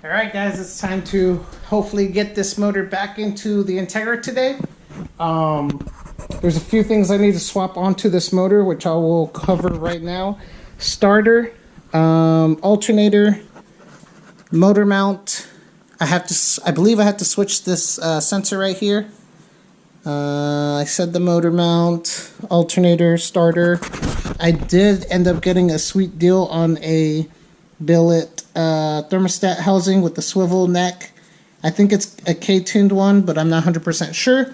Alright guys, it's time to hopefully get this motor back into the Integra today. There's a few things I need to swap onto this motor, which I will cover right now. Starter, alternator, motor mount. I believe I have to switch this sensor right here. I said the motor mount, alternator, starter. I did end up getting a sweet deal on a Billet Thermostat housing with the swivel neck. I think it's a K-tuned one, but I'm not 100% sure.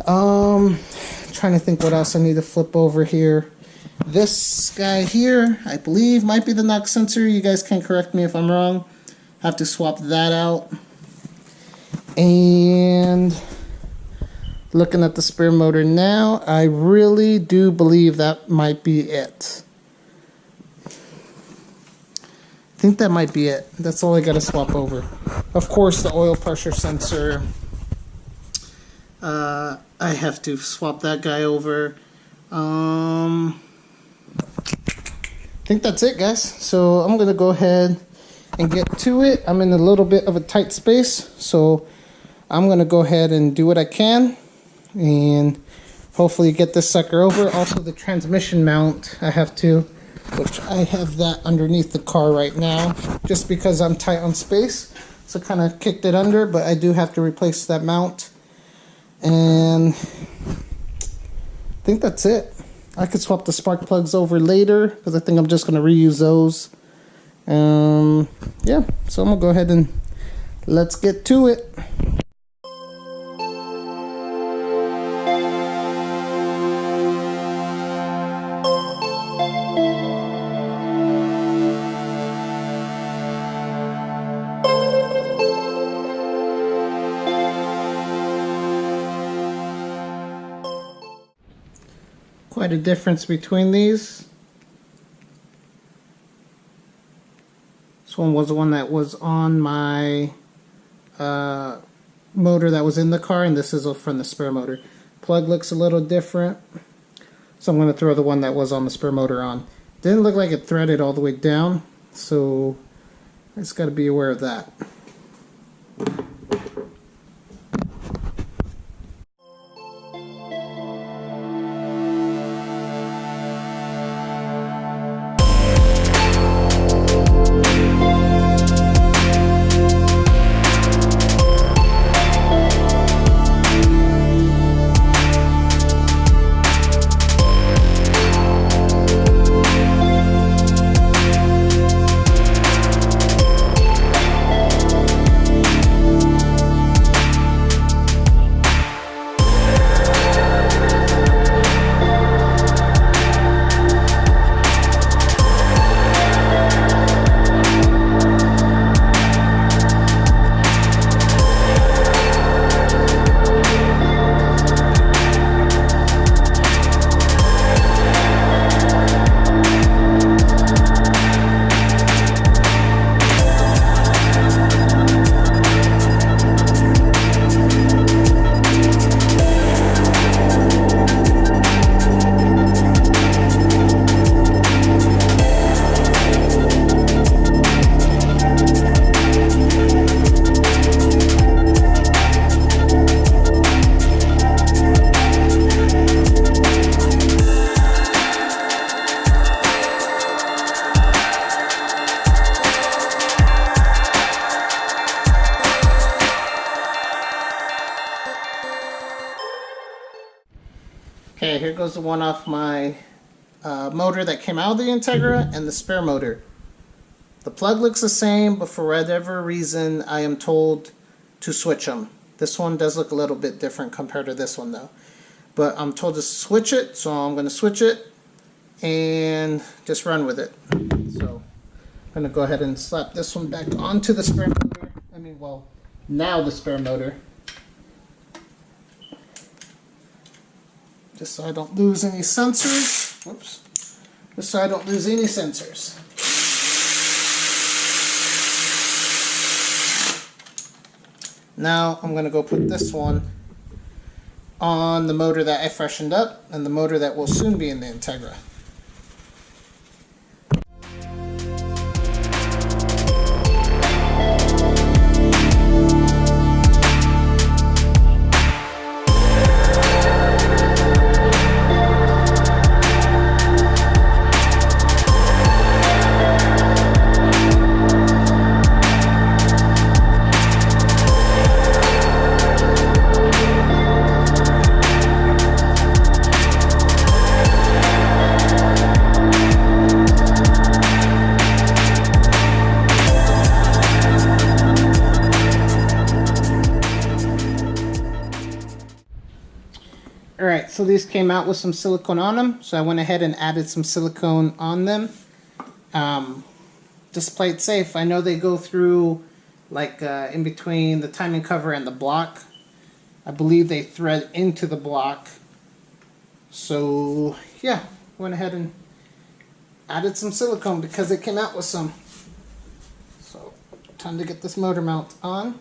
Trying to think what else I need to flip over here. This guy here, I believe, might be the knock sensor. You guys can correct me if I'm wrong. Have to swap that out. And looking at the spare motor now, I really do believe that might be it. I think that might be it. That's all I got to swap over. Of course, the oil pressure sensor, I have to swap that guy over. I think that's it, guys. So I'm going to go ahead and get to it. I'm in a little bit of a tight space, so I'm going to go ahead and do what I can and hopefully get this sucker over. Also, the transmission mount, I have to, which I have that underneath the car right now just because I'm tight on space. So kind of kicked it under, but I do have to replace that mount. And I think that's it. I could swap the spark plugs over later because I think I'm just going to reuse those. Yeah, so I'm going to go ahead and let's get to it. Quite a difference between these. This one was the one that was on my motor that was in the car, and this is from the spare motor. Plug looks a little different, so I'm going to throw the one that was on the spare motor on. Didn't look like it threaded all the way down, so I just got to be aware of that. Okay, here goes the one off my motor that came out of the Integra and the spare motor. The plug looks the same, but for whatever reason I am told to switch them. This one does look a little bit different compared to this one though. But I'm told to switch it, so I'm going to switch it and just run with it. So I'm going to go ahead and slap this one back onto the spare motor. Now the spare motor. Just so I don't lose any sensors. Whoops. Just so I don't lose any sensors. Now I'm going to go put this one on the motor that I freshened up and the motor that will soon be in the Integra. Alright, so these came out with some silicone on them, so I went ahead and added some silicone on them. Just play it safe. I know they go through like in between the timing cover and the block. I believe they thread into the block. So yeah, went ahead and added some silicone because it came out with some. So time to get this motor mount on.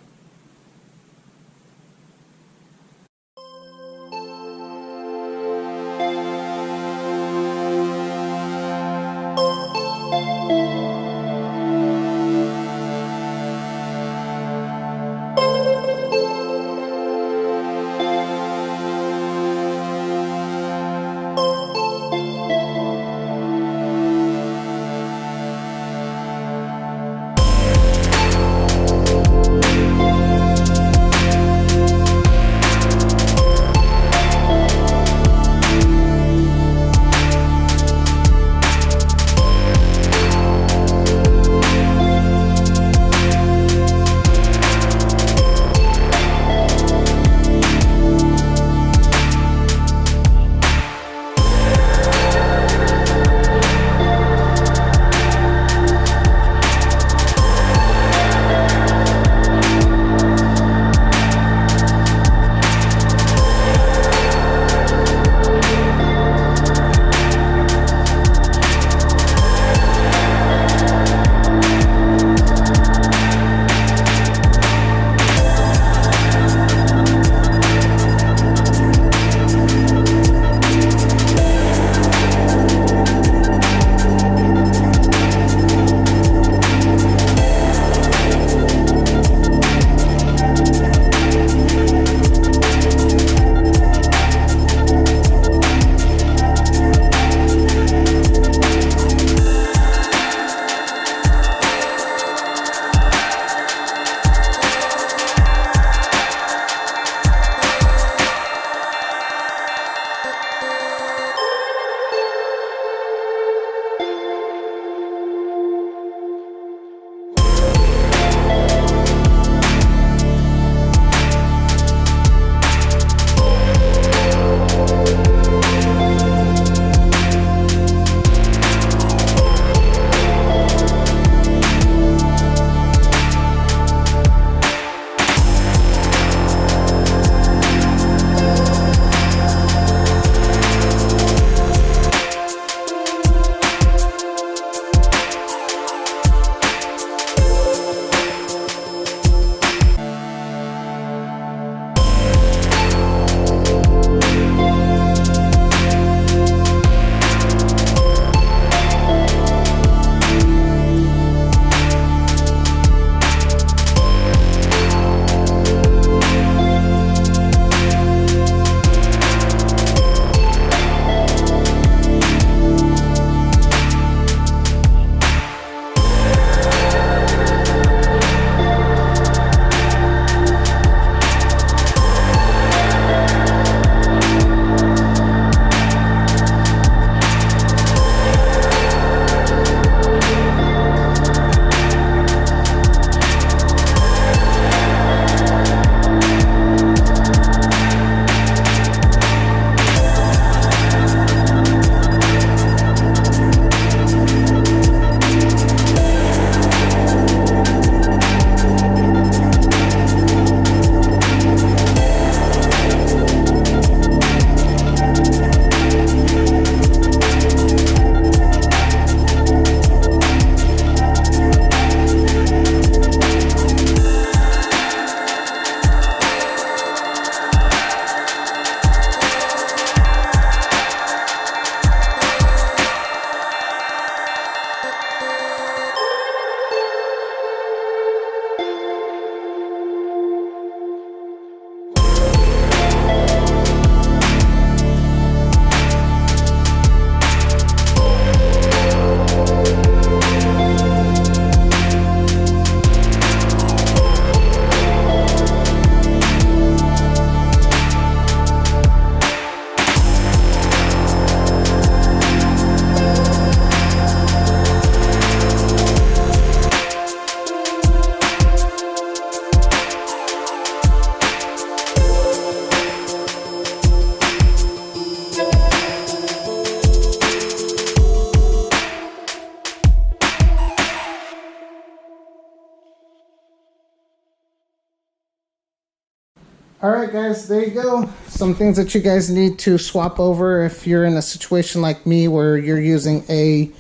Alright guys, there you go. Some things that you guys need to swap over if you're in a situation like me where you're using a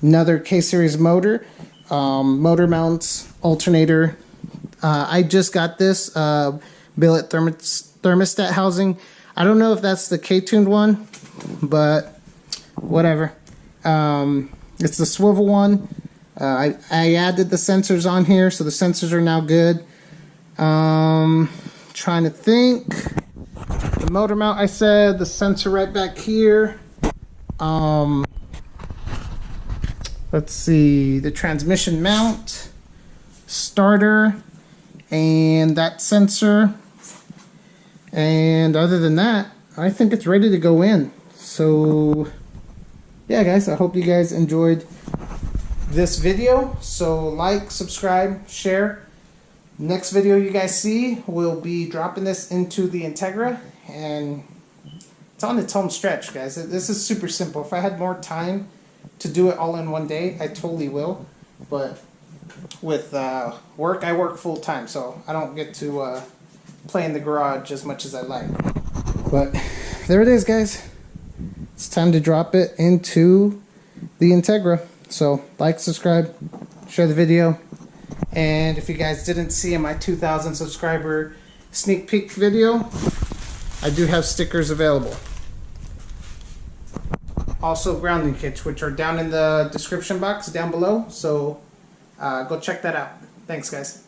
another K-series motor. Motor mounts, alternator. I just got this billet thermostat housing. I don't know if that's the K-tuned one, but whatever. It's the swivel one. I added the sensors on here, so the sensors are now good. Trying to think. The motor mount, I said, the sensor right back here. Let's see, the transmission mount, starter, and that sensor. And other than that, I think it's ready to go in. So yeah guys, I hope you guys enjoyed this video. So like, subscribe, share. Next video you guys see, we'll be dropping this into the Integra, and it's on its home stretch, guys. This is super simple. If I had more time to do it all in one day, I totally will. But with work, I work full time, so I don't get to play in the garage as much as I like. But there it is, guys. It's time to drop it into the Integra. So like, subscribe, share the video. And if you guys didn't see in my 2,000 subscriber sneak peek video, I do have stickers available. Also grounding kits, which are down in the description box down below. So go check that out. Thanks guys.